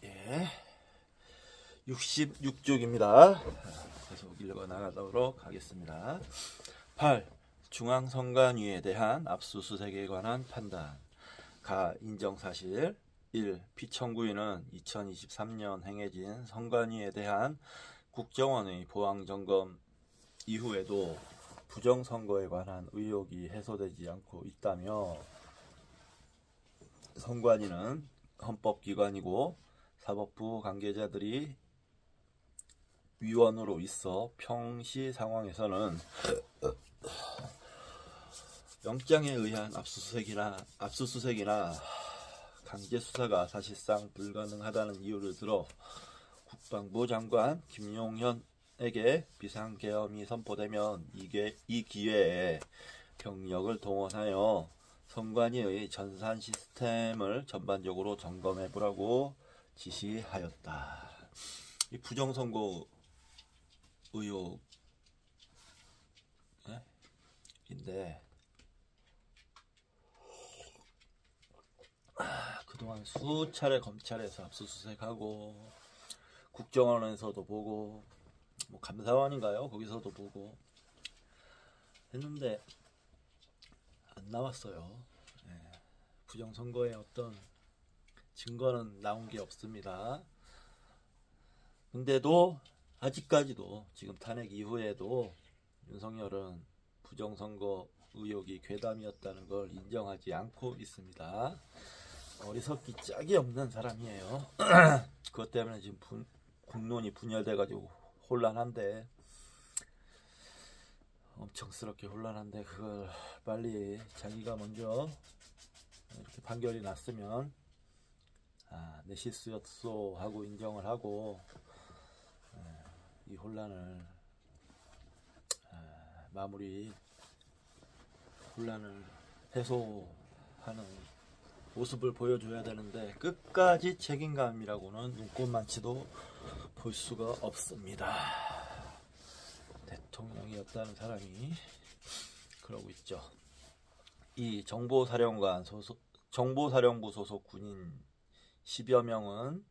예, 66쪽입니다. 계속 읽어 나가도록 하겠습니다. 8. 중앙선관위에 대한 압수수색에 관한 판단. 가 인정사실. 1. 피청구인은 2023년 행해진 선관위에 대한 국정원의 보안점검 이후에도 부정선거에 관한 의혹이 해소되지 않고 있다며, 선관위는 헌법기관이고 사법부 관계자들이 위원으로 있어 평시 상황에서는 영장에 의한 압수수색이나 강제수사가 사실상 불가능하다는 이유를 들어 국방부 장관 김용현에게 비상계엄이 선포되면 이 기회에 병력을 동원하여 선관위의 전산 시스템을 전반적으로 점검해보라고 지시하였다. 이 부정선거 의혹인데, 그동안 수차례 검찰에서 압수수색하고 국정원에서도 보고 뭐 감사원인가요? 거기서도 보고 했는데 안 나왔어요. 부정선거의 어떤 증거는 나온 게 없습니다. 근데도 아직까지도 지금 탄핵 이후에도 윤석열은 부정선거 의혹이 괴담이었다는 걸 인정하지 않고 있습니다. 어리석기 짝이 없는 사람이에요. 그것 때문에 지금 국론이 분열돼가지고 혼란한데, 엄청스럽게 혼란한데, 그걸 빨리 자기가 먼저 이렇게 판결이 났으면 내 실수였소 하고 인정을 하고 이 혼란을 혼란을 해소하는 모습을 보여줘야 되는데, 끝까지 책임감이라고는 눈꼽만치도 볼 수가 없습니다. 대통령이었다는 사람이 그러고 있죠. 이 정보사령부 소속 군인 10여 명은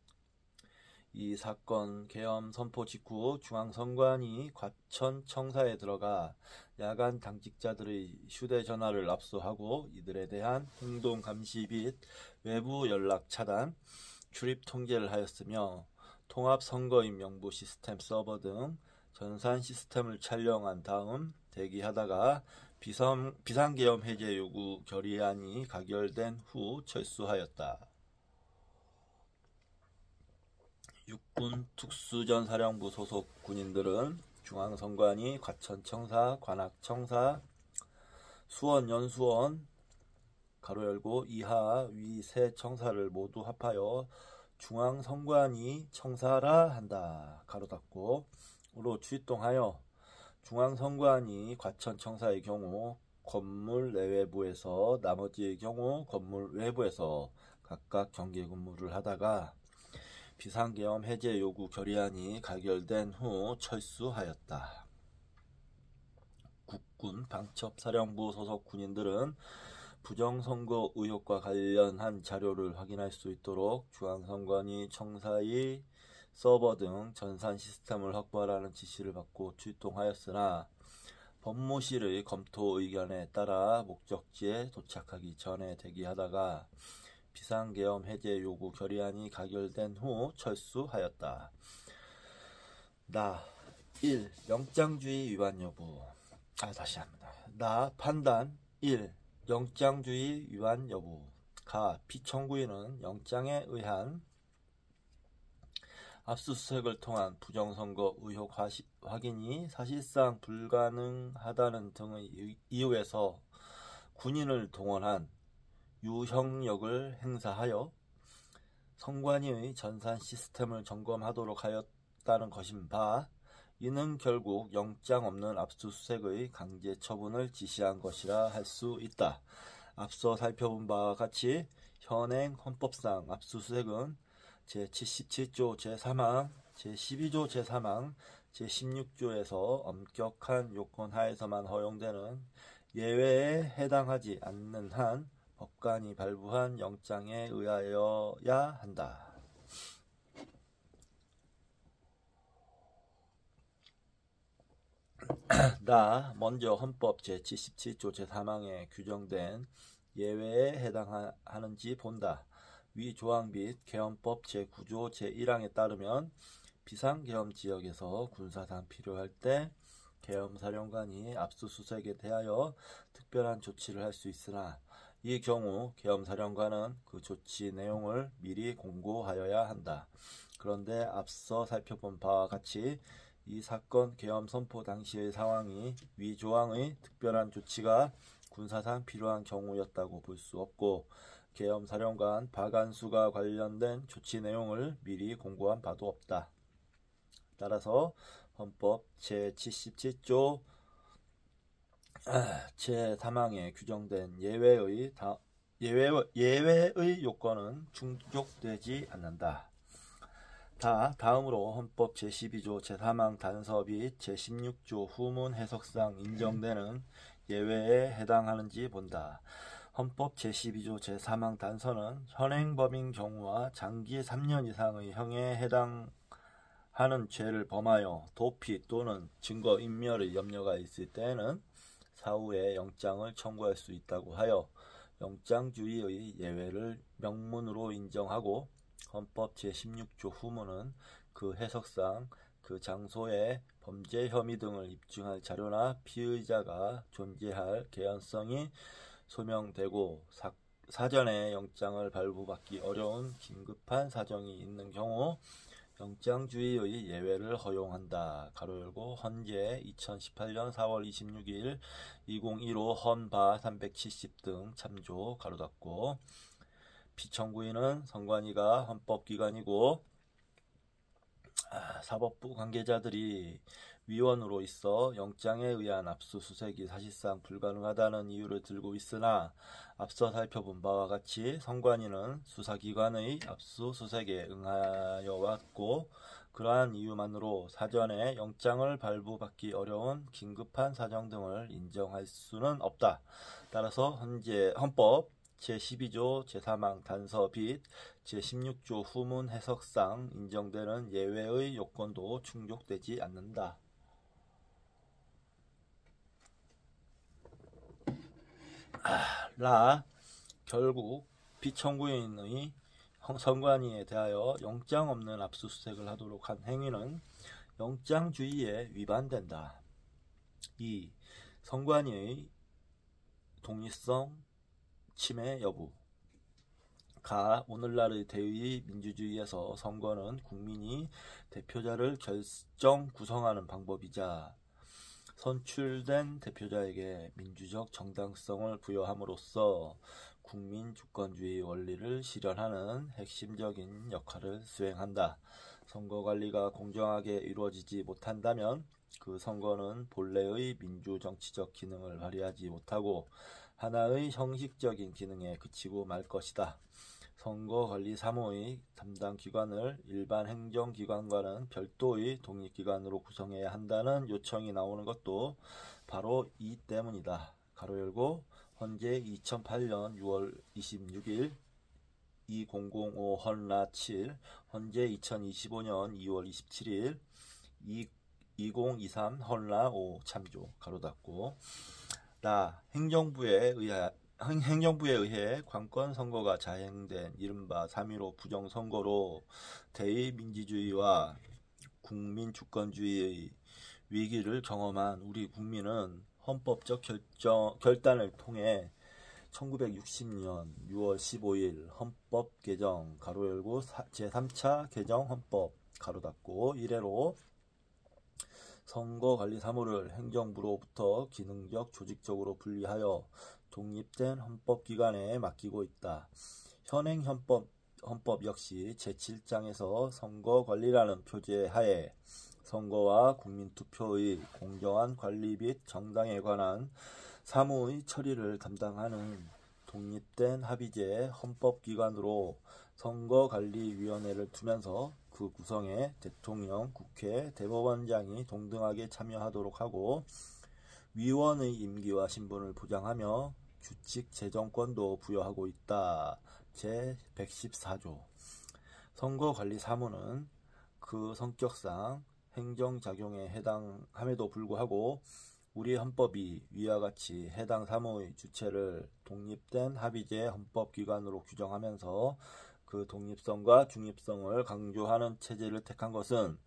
이 사건 계엄 선포 직후 중앙선관위 과천청사에 들어가 야간 당직자들의 휴대전화를 압수하고 이들에 대한 행동 감시 및 외부 연락 차단, 출입 통제를 하였으며, 통합선거인 명부 시스템 서버 등 전산 시스템을 촬영한 다음 대기하다가 비상계엄 해제 요구 결의안이 가결된 후 철수하였다. 육군 특수전사령부 소속 군인들은 중앙선관위, 과천청사, 관악청사, 수원연수원 가로열고 이하 위 세 청사를 모두 합하여 중앙선관위 청사라 한다. 가로닫고 으로 출동하여 중앙선관위 과천청사의 경우 건물 내외부에서, 나머지의 경우 건물 외부에서 각각 경계 근무를 하다가 비상계엄 해제 요구 결의안이 가결된 후 철수하였다. 국군 방첩사령부 소속 군인들은 부정선거 의혹과 관련한 자료를 확인할 수 있도록 중앙선관위 청사의 서버 등 전산 시스템을 확보하라는 지시를 받고 출동하였으나 법무실의 검토 의견에 따라 목적지에 도착하기 전에 대기하다가 비상계엄 해제 요구 결의안이 가결된 후 철수하였다. 나 1. 영장주의 위반 여부. 다시 합니다. 나 판단 1. 영장주의 위반 여부. 가 피청구인은 영장에 의한 압수수색을 통한 부정선거 의혹 확인이 사실상 불가능하다는 등의 이유에서 군인을 동원한 유형력을 행사하여 선관위의 전산 시스템을 점검하도록 하였다는 것인 바, 이는 결국 영장 없는 압수수색의 강제 처분을 지시한 것이라 할 수 있다. 앞서 살펴본 바와 같이 현행 헌법상 압수수색은 제77조 제3항, 제12조 제3항, 제16조에서 엄격한 요건 하에서만 허용되는 예외에 해당하지 않는 한 법관이 발부한 영장에 의하여야 한다. 먼저 헌법 제77조 제3항에 규정된 예외에 해당하는지 본다. 위 조항 및 개헌법 제9조 제1항에 따르면 비상계엄 지역에서 군사상 필요할 때 계엄사령관이 압수수색에 대하여 특별한 조치를 할 수 있으나 이 경우 계엄사령관은 그 조치 내용을 미리 공고하여야 한다. 그런데 앞서 살펴본 바와 같이 이 사건 계엄 선포 당시의 상황이 위 조항의 특별한 조치가 군사상 필요한 경우였다고 볼 수 없고 계엄사령관 박안수가 관련된 조치 내용을 미리 공고한 바도 없다. 따라서 헌법 제77조 제3항에 규정된 예외의 요건은 충족되지 않는다. 다음으로 헌법 제12조 제3항 단서 및 제16조 후문 해석상 인정되는 예외에 해당하는지 본다. 헌법 제12조 제3항 단서는 현행범인 경우와 장기 3년 이상의 형에 해당하는 죄를 범하여 도피 또는 증거인멸의 염려가 있을 때에는 사후에 영장을 청구할 수 있다고 하여 영장주의의 예외를 명문으로 인정하고 헌법 제16조 후문은 그 해석상 그 장소에 범죄 혐의 등을 입증할 자료나 피의자가 존재할 개연성이 소명되고 사전에 영장을 발부받기 어려운 긴급한 사정이 있는 경우 영장주의의 예외를 허용한다. 가로 열고 헌재 2018년 4월 26일 2015 헌바 370 등 참조 가로 닫고 피청구인은 선관위가 헌법기관이고 사법부 관계자들이 위원으로 있어 영장에 의한 압수수색이 사실상 불가능하다는 이유를 들고 있으나 앞서 살펴본 바와 같이 선관위는 수사기관의 압수수색에 응하여 왔고 그러한 이유만으로 사전에 영장을 발부받기 어려운 긴급한 사정 등을 인정할 수는 없다. 따라서 헌법 제12조 제3항 단서 및 제16조 후문 해석상 인정되는 예외의 요건도 충족되지 않는다. 결국 피청구인의 선관위에 대하여 영장 없는 압수수색을 하도록 한 행위는 영장주의에 위반된다. 2. 선관위의 독립성 침해 여부. 오늘날의 대의 민주주의에서 선거는 국민이 대표자를 결정 구성하는 방법이자 선출된 대표자에게 민주적 정당성을 부여함으로써 국민 주권주의 원리를 실현하는 핵심적인 역할을 수행한다. 선거 관리가 공정하게 이루어지지 못한다면 그 선거는 본래의 민주정치적 기능을 발휘하지 못하고 하나의 형식적인 기능에 그치고 말 것이다. 선거관리사무의 담당 기관을 일반 행정기관과는 별도의 독립기관으로 구성해야 한다는 요청이 나오는 것도 바로 이 때문이다. 가로 열고 헌재 2008년 6월 26일 2005 헌라 7, 헌재 2025년 2월 27일 2023 헌라 5 참조 가로 닫고. 행정부에 의해 관권 선거가 자행된 이른바 3.15 부정선거로 대의민주주의와 국민주권주의의 위기를 경험한 우리 국민은 헌법적 결단을 통해 1960년 6월 15일 헌법 개정 가로 열고 제3차 개정 헌법 가로 닫고 이래로 선거관리 사무를 행정부로부터 기능적 조직적으로 분리하여 독립된 헌법기관에 맡기고 있다. 현행 헌법 역시 제7장에서 선거관리라는 표제 하에 선거와 국민투표의 공정한 관리 및 정당에 관한 사무의 처리를 담당하는 독립된 합의제 헌법기관으로 선거관리위원회를 두면서 그 구성에 대통령, 국회, 대법원장이 동등하게 참여하도록 하고 위원의 임기와 신분을 보장하며 규칙 제정권도 부여하고 있다. 제114조 선거관리사무는 그 성격상 행정작용에 해당함에도 불구하고 우리 헌법이 위와 같이 해당 사무의 주체를 독립된 합의제 헌법기관으로 규정하면서 그 독립성과 중립성을 강조하는 체제를 택한 것은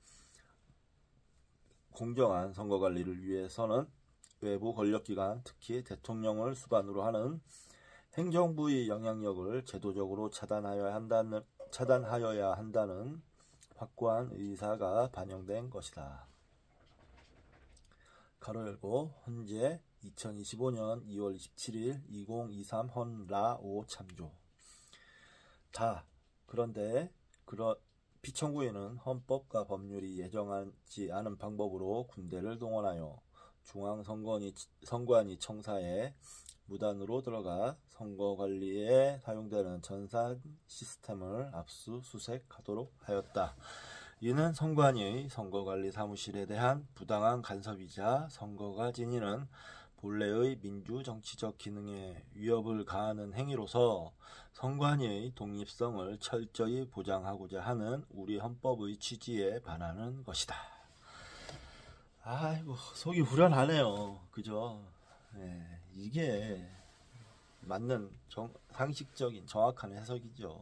공정한 선거관리를 위해서는 외부 권력기관, 특히 대통령을 수반으로 하는 행정부의 영향력을 제도적으로 차단하여야 한다는 확고한 의사가 반영된 것이다. 가로 열고 현재 2025년 2월 27일 2023 헌라 5 참조. 그런데 피청구에는 헌법과 법률이 예정하지 않은 방법으로 군대를 동원하여 중앙선관위 청사에 무단으로 들어가 선거관리에 사용되는 전산 시스템을 압수수색하도록 하였다. 이는 선관위의 선거관리 사무실에 대한 부당한 간섭이자 선거가 지니는 본래의 민주정치적 기능에 위협을 가하는 행위로서 선관위의 독립성을 철저히 보장하고자 하는 우리 헌법의 취지에 반하는 것이다. 아이고, 속이 후련하네요. 그죠? 네, 이게 맞는 상식적인 정확한 해석이죠.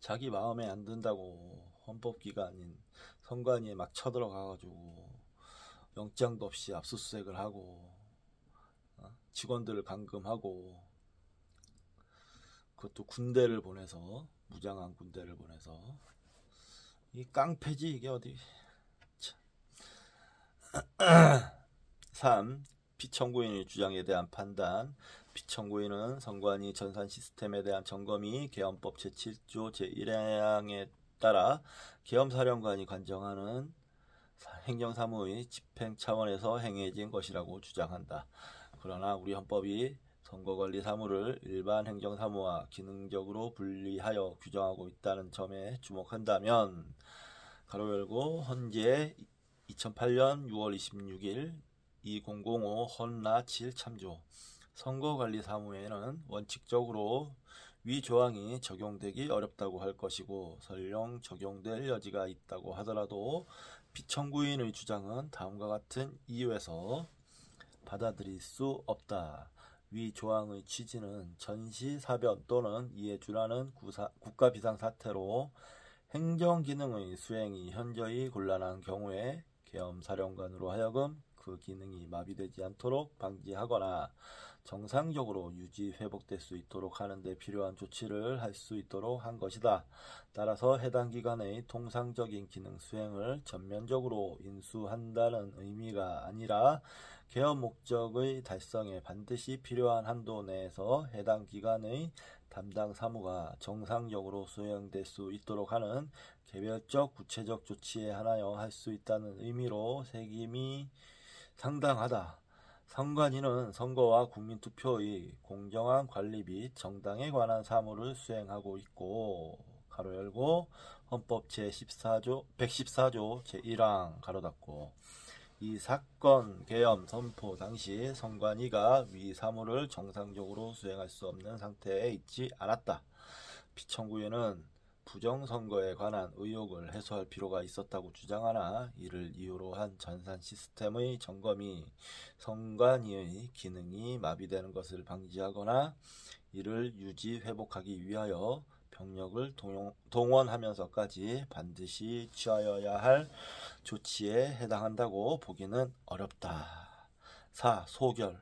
자기 마음에 안 든다고 헌법기관인 선관위에 막 쳐들어가가지고 영장도 없이 압수수색을 하고 직원들을 감금하고 그것도 군대를 보내서 무장한 군대를 보내서 이 깡패지 이게 어디. 3. 피청구인의 주장에 대한 판단. 피청구인은 선관위 전산 시스템에 대한 점검이 개헌법 제7조 제1항에 따라 계엄사령관이 관정하는 행정사무의 집행 차원에서 행해진 것이라고 주장한다. 그러나 우리 헌법이 선거관리 사무를 일반 행정사무와 기능적으로 분리하여 규정하고 있다는 점에 주목한다면 가로 열고 현재 2008년 6월 26일 2005 헌라 7 참조 선거관리 사무에는 원칙적으로 위 조항이 적용되기 어렵다고 할 것이고 설령 적용될 여지가 있다고 하더라도 피청구인의 주장은 다음과 같은 이유에서 받아들일 수 없다. 위 조항의 취지는 전시사변 또는 이에 준하는 국가비상사태로 행정기능의 수행이 현저히 곤란한 경우에 계엄사령관으로 하여금 그 기능이 마비되지 않도록 방지하거나 정상적으로 유지 회복될 수 있도록 하는 데 필요한 조치를 할 수 있도록 한 것이다. 따라서 해당 기관의 통상적인 기능 수행을 전면적으로 인수한다는 의미가 아니라 계엄 목적의 달성에 반드시 필요한 한도 내에서 해당 기관의 담당 사무가 정상적으로 수행될 수 있도록 하는 개별적 구체적 조치에 한하여 할 수 있다는 의미로 색임이 상당하다. 선관위는 선거와 국민투표의 공정한 관리 및 정당에 관한 사무를 수행하고 있고 가로 열고 헌법 제114조 제1항 가로 닫고 이 사건 계엄 선포 당시 선관위가 위 사무를 정상적으로 수행할 수 없는 상태에 있지 않았다. 피청구에는 부정선거에 관한 의혹을 해소할 필요가 있었다고 주장하나 이를 이유로 한 전산 시스템의 점검이 선관위의 기능이 마비되는 것을 방지하거나 이를 유지 회복하기 위하여 병력을 동원하면서까지 반드시 취하여야 할 조치에 해당한다고 보기는 어렵다. 4. 소결.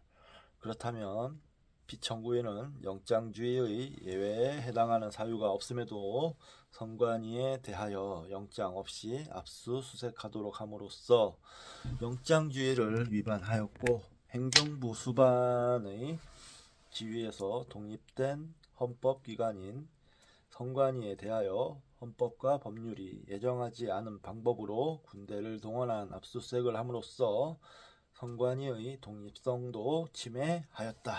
그렇다면 피청구인은 영장주의의 예외에 해당하는 사유가 없음에도 선관위에 대하여 영장 없이 압수수색하도록 함으로써 영장주의를 위반하였고 행정부 수반의 지위에서 독립된 헌법기관인 선관위에 대하여 헌법과 법률이 예정하지 않은 방법으로 군대를 동원한 압수수색을 함으로써 선관위의 독립성도 침해하였다.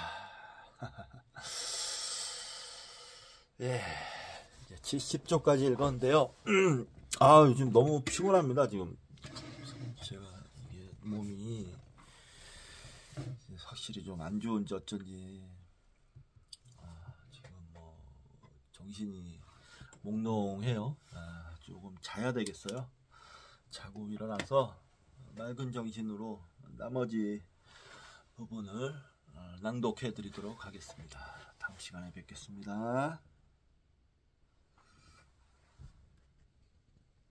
예, 이제 70조까지 읽었는데요. 아, 요즘 너무 피곤합니다. 지금 제가 이게 몸이 확실히 좀 안 좋은지 어쩐지 지금 뭐 정신이 몽롱해요. 조금 자야 되겠어요. 자고 일어나서 맑은 정신으로 나머지 부분을 낭독해 드리도록 하겠습니다. 다음 시간에 뵙겠습니다.